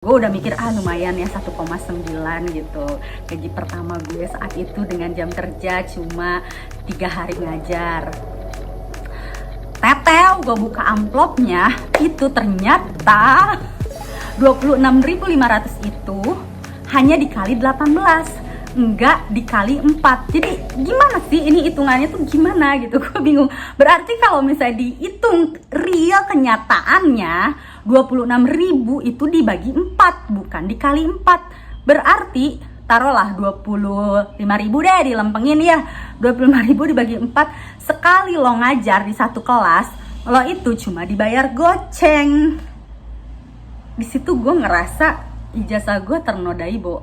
Gue udah mikir lumayan ya 1,9 gitu gaji pertama gue saat itu dengan jam kerja cuma 3 hari ngajar. Tetel gue buka amplopnya itu ternyata 26.500 itu hanya dikali 18, enggak dikali 4. Jadi gimana sih ini hitungannya tuh gimana gitu, gue bingung. Berarti kalau misalnya dihitung real kenyataannya 26.000 itu dibagi 4 bukan dikali 4. Berarti taruhlah 25.000 deh dilempengin ya, 25.000 dibagi 4 sekali lo ngajar di satu kelas lo itu cuma dibayar goceng. Di situ gue ngerasa ijazah gue ternodai, Bo.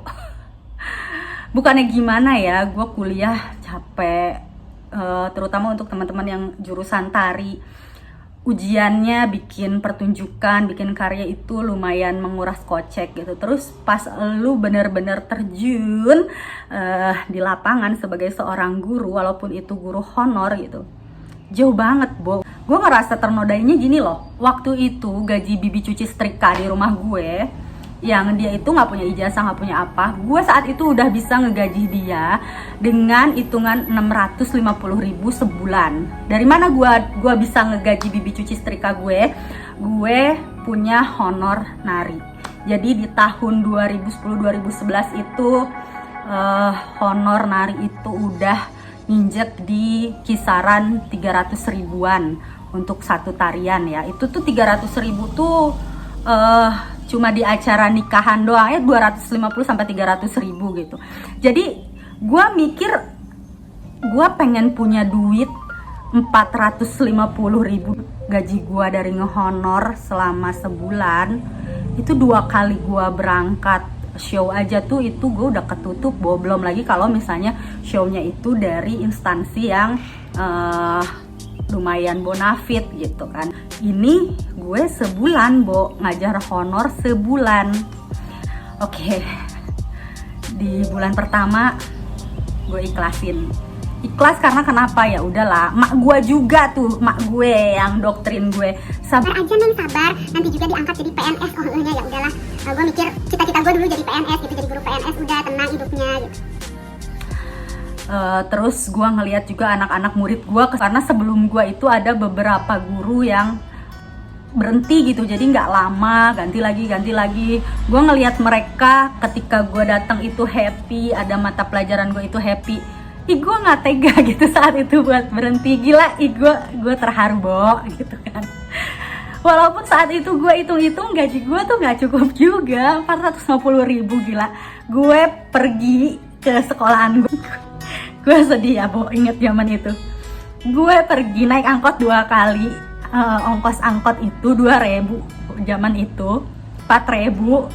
Bukannya gimana ya, gue kuliah capek, terutama untuk teman-teman yang jurusan tari. Ujiannya bikin pertunjukan, bikin karya itu lumayan menguras kocek gitu. Terus pas lu bener-bener terjun di lapangan sebagai seorang guru, walaupun itu guru honor gitu, jauh banget, Bo. Gue ngerasa ternodainya gini loh. Waktu itu gaji bibi cuci setrika di rumah gue, yang dia itu nggak punya ijazah, nggak punya apa, gue saat itu udah bisa ngegaji dia dengan hitungan 650.000 sebulan. Dari mana gue bisa ngegaji bibi cuci setrika gue? Gue punya honor nari. Jadi di tahun 2010-2011 itu honor nari itu udah nginjek di kisaran 300 ribuan untuk satu tarian ya. Itu tuh 300 ribu tuh cuma di acara nikahan doang ya 250 sampai 300 ribu gitu. Jadi gue mikir gue pengen punya duit 450 ribu gaji gue dari ngehonor selama sebulan. Itu 2 kali gue berangkat show aja tuh itu gue udah ketutup, Bo. Belum lagi kalau misalnya shownya itu dari instansi yang lumayan bonafit gitu kan. Ini gue sebulan, Bo, ngajar honor sebulan. Oke. Di bulan pertama gue ikhlasin. Ikhlas karena kenapa? Ya udahlah, mak gue juga tuh, mak gue yang doktrin gue. Sabar aja Neng, sabar. Nanti juga diangkat jadi PNS. Oh ya udahlah. Gue mikir cita-cita gue dulu jadi PNS gitu, jadi guru PNS, udah tenang hidupnya gitu. Terus gue ngeliat juga anak-anak murid gue, karena sebelum gue itu ada beberapa guru yang berhenti gitu, jadi nggak lama ganti lagi. Gue ngeliat mereka ketika gue datang itu happy, ada mata pelajaran gue itu happy. Gue nggak tega gitu saat itu buat berhenti. Gila, gue terharu, Bo, gitu kan. Walaupun saat itu gue hitung-hitung gaji gue tuh nggak cukup juga, 450 ribu, gila. Gue pergi ke sekolahan gue sedih ya, Bo, inget zaman itu. Gue pergi naik angkot 2 kali, ongkos angkot itu 2.000 zaman itu, 4.000.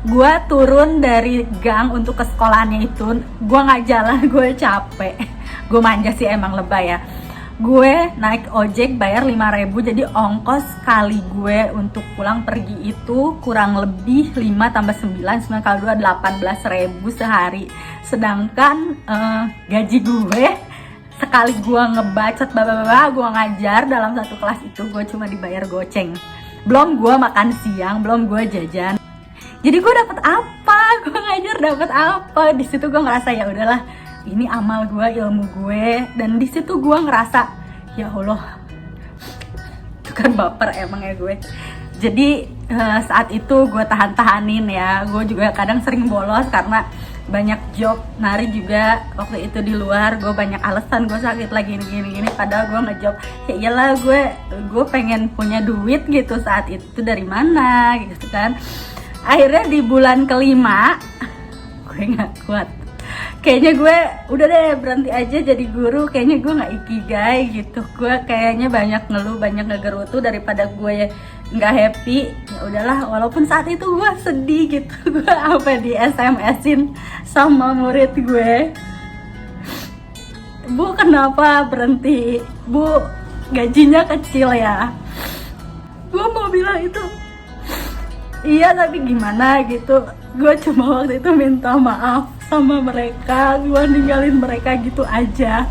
Gue turun dari gang untuk ke sekolahannya itu, gue nggak jalan, gue capek. Gue manja sih, emang lebay ya. Gue naik ojek bayar 5.000, jadi ongkos kali gue untuk pulang pergi itu kurang lebih 5 tambah 9 kali 2 18.000 sehari. Sedangkan gaji gue sekali gue ngebacot gue ngajar dalam satu kelas itu gue cuma dibayar goceng. Belum gue makan siang, belum gue jajan. Jadi gue dapet apa? Gue ngajar dapet apa? Di situ gue ngerasa ya udahlah, ini amal gue, ilmu gue. Dan di situ gue ngerasa ya Allah, itu kan baper emang ya gue. Jadi saat itu gue tahan-tahanin ya. Gue juga kadang sering bolos karena banyak job nari juga waktu itu di luar. Gue banyak alasan, gue sakit lagi gini. Padahal gue ngejob. Ya iyalah, gue pengen punya duit gitu saat itu, dari mana gitu kan. Akhirnya di bulan kelima gue nggak kuat. Kayaknya gue udah deh berhenti aja jadi guru. Kayaknya gue nggak ikigai gitu. Gue kayaknya banyak ngeluh, banyak ngegerutu daripada gue nggak happy. Ya udahlah, walaupun saat itu gue sedih gitu. Gue apa di SMS-in sama murid gue, Bu kenapa berhenti? Bu gajinya kecil ya. Gue mau bilang itu iya, tapi gimana gitu. Gue cuma waktu itu minta maaf sama mereka, gue ninggalin mereka gitu aja.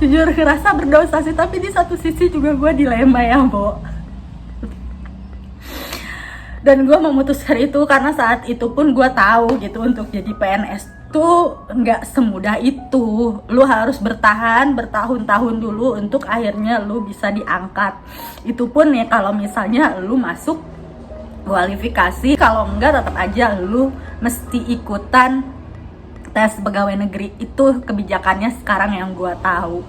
Jujur ngerasa berdosa sih, tapi di satu sisi juga gue dilema ya, Bo. Dan gue memutuskan itu karena saat itu pun gue tahu gitu, untuk jadi PNS tuh nggak semudah itu. Lu harus bertahan bertahun-tahun dulu untuk akhirnya lu bisa diangkat. Itu pun ya kalau misalnya lu masuk kualifikasi, kalau enggak tetap aja lu mesti ikutan tes pegawai negeri. Itu kebijakannya sekarang yang gue tahu.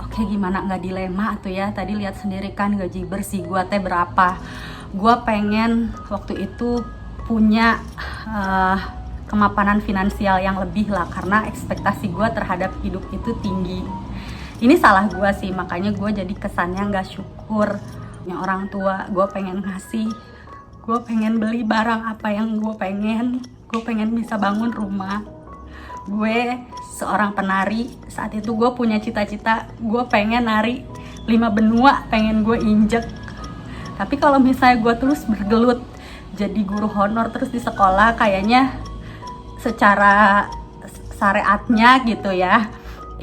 Oke, gimana nggak dilema tuh ya? Tadi lihat sendiri kan gaji bersih gue teh berapa. Gue pengen waktu itu punya kemapanan finansial yang lebih lah, karena ekspektasi gue terhadap hidup itu tinggi. Ini salah gue sih, makanya gue jadi kesannya nggak syukur. Yang orang tua gue pengen ngasih, gue pengen beli barang apa yang gue pengen bisa bangun rumah. Gue seorang penari, saat itu gue punya cita-cita, gue pengen nari 5 benua, pengen gue injek. Tapi kalau misalnya gue terus bergelut jadi guru honor terus di sekolah, kayaknya secara syariatnya gitu ya,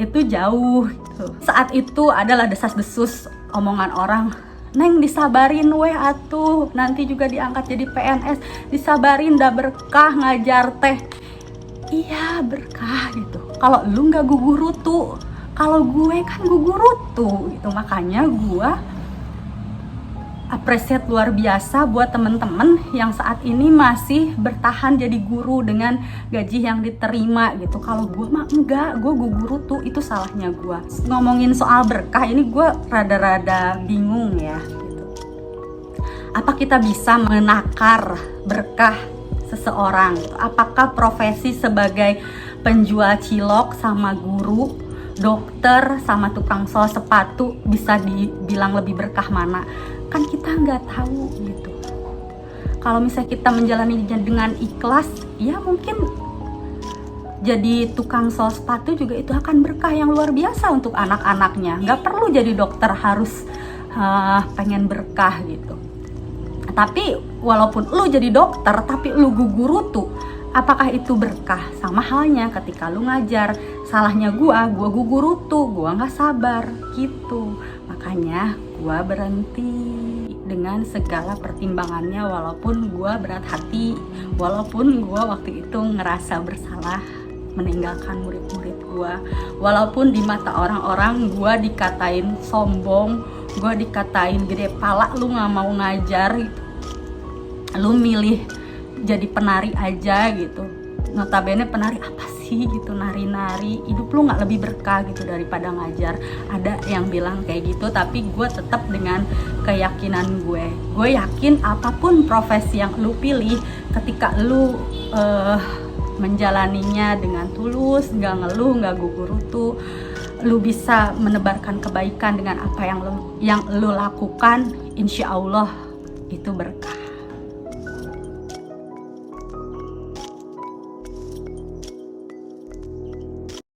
itu jauh gitu. Saat itu adalah desas-desus omongan orang, Neng disabarin weh atuh, nanti juga diangkat jadi PNS, disabarin dah berkah ngajar teh. Iya berkah gitu, kalau lu nggak gugur rutu, kalau gue kan gugur rutu gitu. Makanya gue appreciate luar biasa buat temen-temen yang saat ini masih bertahan jadi guru dengan gaji yang diterima gitu. Kalau gue mah enggak, gue gugur tuh, itu salahnya gue. Ngomongin soal berkah ini gue rada-rada bingung ya gitu. Apa kita bisa menakar berkah seseorang gitu? Apakah profesi sebagai penjual cilok sama guru, dokter sama tukang sol sepatu bisa dibilang lebih berkah mana? Kan kita nggak tahu gitu. Kalau misalnya kita menjalaninya dengan ikhlas, ya mungkin jadi tukang sol sepatu juga itu akan berkah yang luar biasa untuk anak-anaknya. Nggak perlu jadi dokter harus pengen berkah gitu. Tapi walaupun lu jadi dokter tapi lu gugur tuh, apakah itu berkah? Sama halnya ketika lu ngajar, salahnya gua gugur tuh, gua nggak sabar gitu. Makanya gue berhenti dengan segala pertimbangannya, walaupun gue berat hati, walaupun gue waktu itu ngerasa bersalah meninggalkan murid-murid gue, walaupun di mata orang-orang gue dikatain sombong, gue dikatain gede pala, lu gak mau ngajar, lu milih jadi penari aja gitu. Notabene penari apa sih gitu, nari-nari, hidup lu gak lebih berkah gitu daripada ngajar. Ada yang bilang kayak gitu, tapi gue tetap dengan keyakinan gue yakin apapun profesi yang lu pilih, ketika lu menjalaninya dengan tulus, gak ngeluh, gak gugur tuh, lu bisa menebarkan kebaikan dengan apa yang lu lakukan, insya Allah itu berkah.